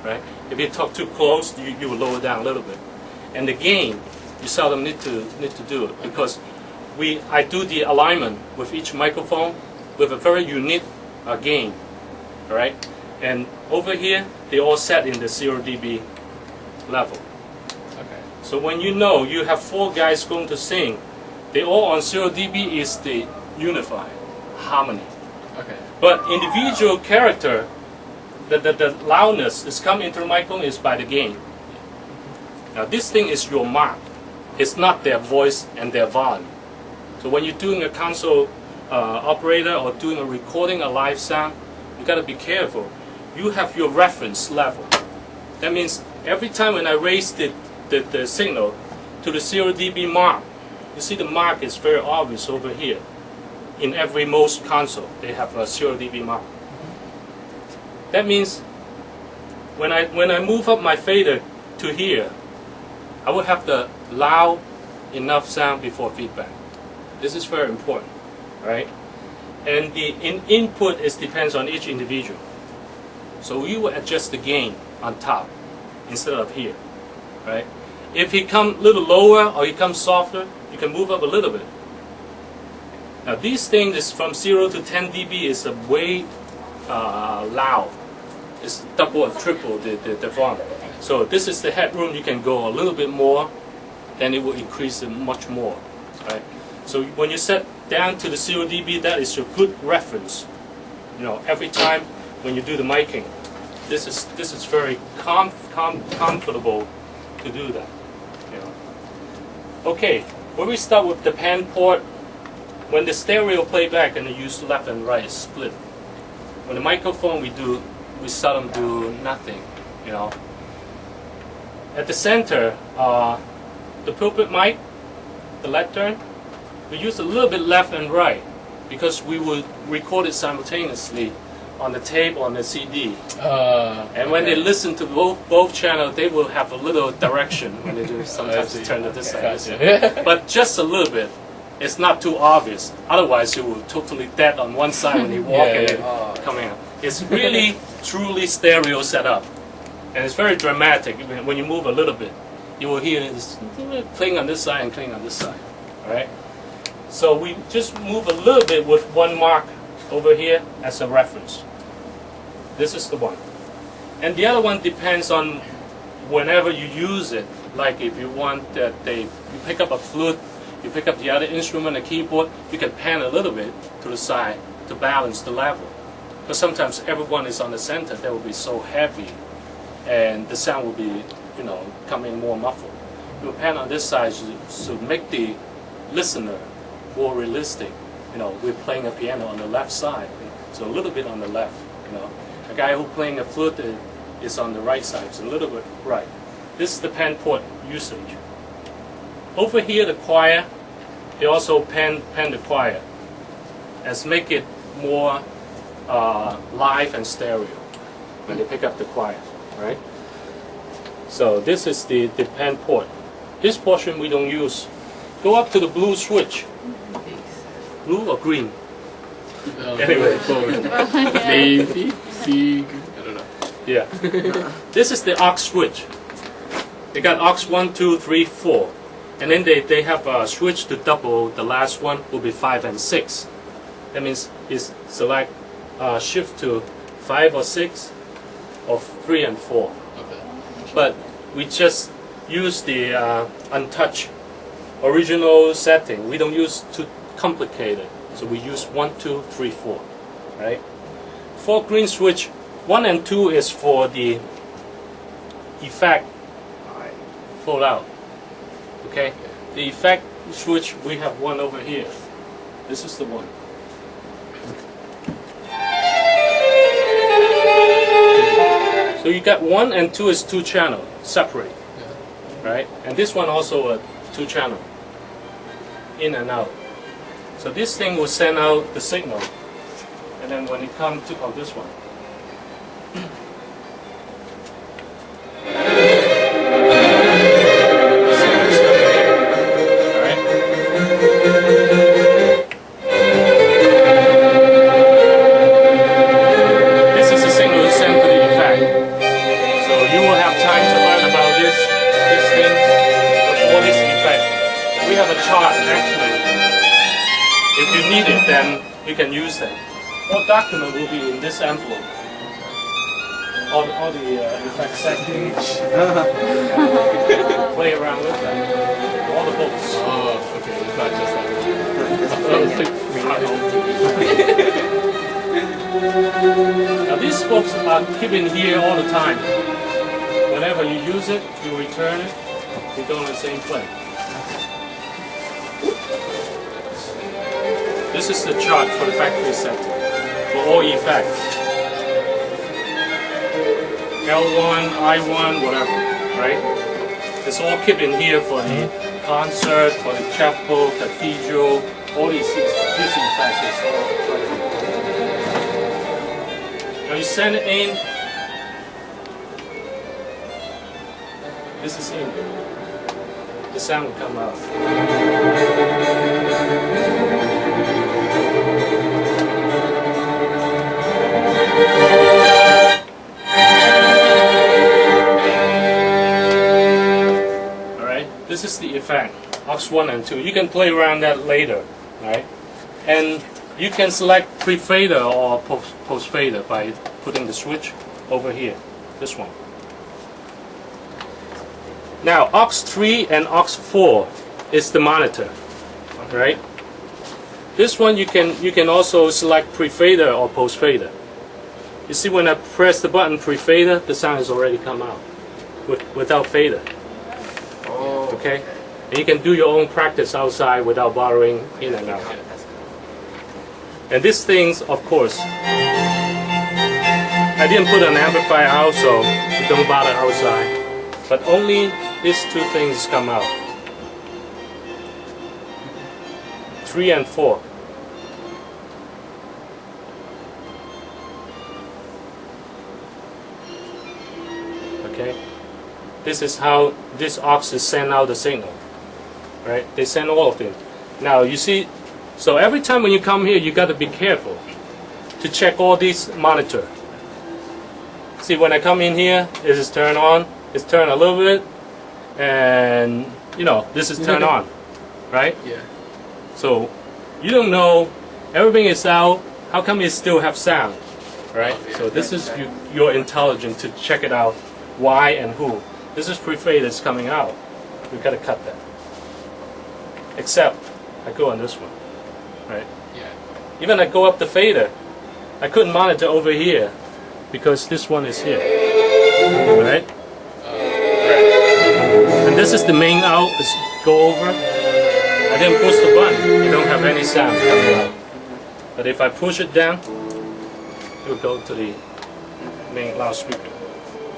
right? If you talk too close, you will lower down a little bit. And the gain, you seldom need to do it because I do the alignment with each microphone with a very unique gain, all right? And over here, they all set in the 0 dB level. Okay. So when you know you have 4 guys going to sing, they all on 0 dB is the unified harmony. Okay. But individual character, the loudness is coming into the microphone is by the gain. Now this thing is your mark. It's not their voice and their volume. So when you're doing a console operator or doing a recording, a live sound, you got to be careful. You have your reference level. That means every time when I raise the signal to the 0 dB mark, you see the mark is very obvious over here. In every most console, they have a 0 dB mark. That means when I move up my fader to here, I will have the loud enough sound before feedback. This is very important, right? And the input depends on each individual. So you will adjust the gain on top instead of here, right? If he comes a little lower or he comes softer, you can move up a little bit. Now these things is from 0 to 10 dB is a way loud. It's double or triple the volume. So this is the headroom. You can go a little bit more, then it will increase it much more, right? So when you set down to the 0 dB, that is your good reference. You know, every time when you do the miking, this is very comfortable to do that. You know. Okay, when we start with the pan port, when the stereo playback and you use left and right split. When the microphone we seldom do nothing. You know. At the center, the pulpit mic, the lectern, we use a little bit left and right because we will record it simultaneously on the tape on the CD. And when they listen to both channels, they will have a little direction when they do. Sometimes they turn to this side, but just a little bit. It's not too obvious. Otherwise, you will totally dead on one side when you walk coming out. It's really truly stereo setup, and it's very dramatic. When you move a little bit, you will hear it playing on this side and playing on this side. All right. So we just move a little bit with one mark over here as a reference. This is the one. And the other one depends on whenever you use it. Like if you want that you pick up a flute, you pick up the other instrument, a keyboard, you can pan a little bit to the side to balance the level. But sometimes everyone is on the center, that will be so heavy and the sound will be, you know, coming more muffled. You pan on this side to make the listener more realistic. You know, we're playing a piano on the left side, so a little bit on the left. You know, a guy who playing a flute is on the right side, so a little bit right. This is the pan port usage. Over here, the choir, they also pan the choir, as make it more live and stereo when they pick up the choir, right? So this is the pan port. This portion we don't use. Go up to the blue switch. Blue or green? Anyway, Navy, Sieg, I don't know. Yeah. This is the aux switch. They got aux 1, 2, 3, 4. And then they have a switch to double. The last one will be 5 and 6. That means it's select shift to 5 or 6 or 3 and 4. Okay. But we just use the untouched original setting. We don't use too complicated. So we use 1, 2, 3, 4. Right? For green switch, 1 and 2 is for the effect full out. Okay? The effect switch, we have one over here. This is the one. So you got 1 and 2 is 2 channel, separate. Right? And this one also a 2 channel. In and out. So this thing will send out the signal. And then when it comes to this one. you will have time to learn about this thing before this effect. We have a chart actually. If you need it, then you can use it. All document will be in this envelope. All the effect settings. Play around with them. All the books. Oh, okay. It's not just that. That was like Now these books are keeping here all the time. Whenever you use it, you return it, you go in the same place. This is the chart for the factory setting, for all effects. L1, I1, whatever, right? It's all kept in here for the concert, for the chapel, cathedral, all these effects is all right here. Now you send it in. This is in. The sound will come out. This is the effect, aux 1 and 2. You can play around that later, right? And you can select pre-fader or post-fader by putting the switch over here, this one. Now, aux 3 and aux 4 is the monitor, right? This one you can also select pre-fader or post-fader. You see when I press the button pre-fader, the sound has already come out without fader. Okay, and you can do your own practice outside without bothering in and out. And these things, of course, I didn't put an amplifier out, so you don't bother outside. But only these two things come out. 3 and 4. Okay. This is how this aux send out the signal, right? They send all of them. Now you see, so every time when you come here, you got to be careful to check all these monitor. See, when I come in here, this is turned on. It's turned a little bit, and you know this is turned on, right? Yeah. So you don't know everything is out. How come you still have sound, right? Oh, yeah. So this is your intelligence to check it out. Why and who. This is pre-fade that's coming out. We've got to cut that. Except, I go on this one, right? Yeah. Even I go up the fader, I couldn't monitor over here because this one is here, right? And this is the main out. Let's go over. I didn't push the button. You don't have any sound coming out. But if I push it down, it will go to the main loudspeaker.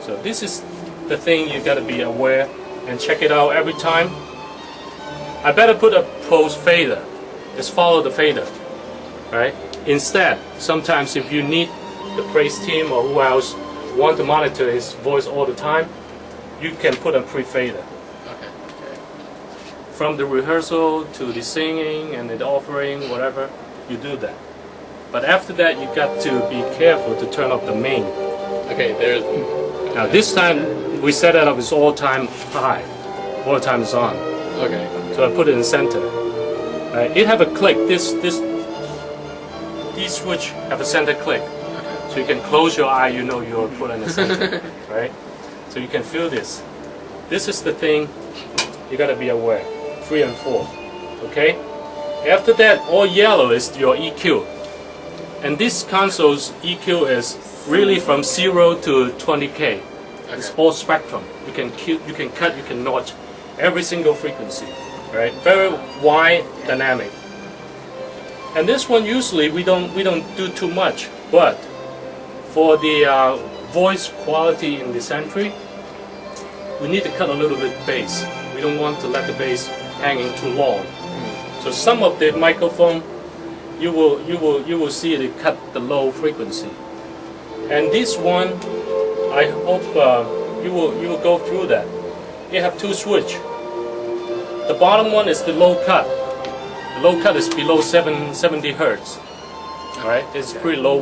So this is the thing you got to be aware and check it out every time. I better put a post fader. Just follow the fader, right? Instead, sometimes if you need the praise team or who else want to monitor his voice all the time, you can put a pre-fader. Okay. From the rehearsal to the singing and the offering, whatever, you do that. But after that, you got to be careful to turn up the main. Okay, there's. Now this time we set it up as all time high, all time is on. Okay. So I put it in center. Right? It have a click. These switch have a center click, so you can close your eye. You know you're put in the center, right? So you can feel this. This is the thing you gotta be aware. 3 and 4. Okay. After that, all yellow is your EQ, and this console's EQ is really from 0 to 20K. It's all spectrum. You can cut, you can notch every single frequency, right? Very wide dynamic. And this one usually we don't do too much, but for the voice quality in this entry, we need to cut a little bit bass. We don't want to let the bass hanging too long. So some of the microphone, you will see it cut the low frequency. And this one, I hope you will go through that. You have two switch. The bottom one is the low cut. The low cut is below 70 hertz. All right, it's pretty low.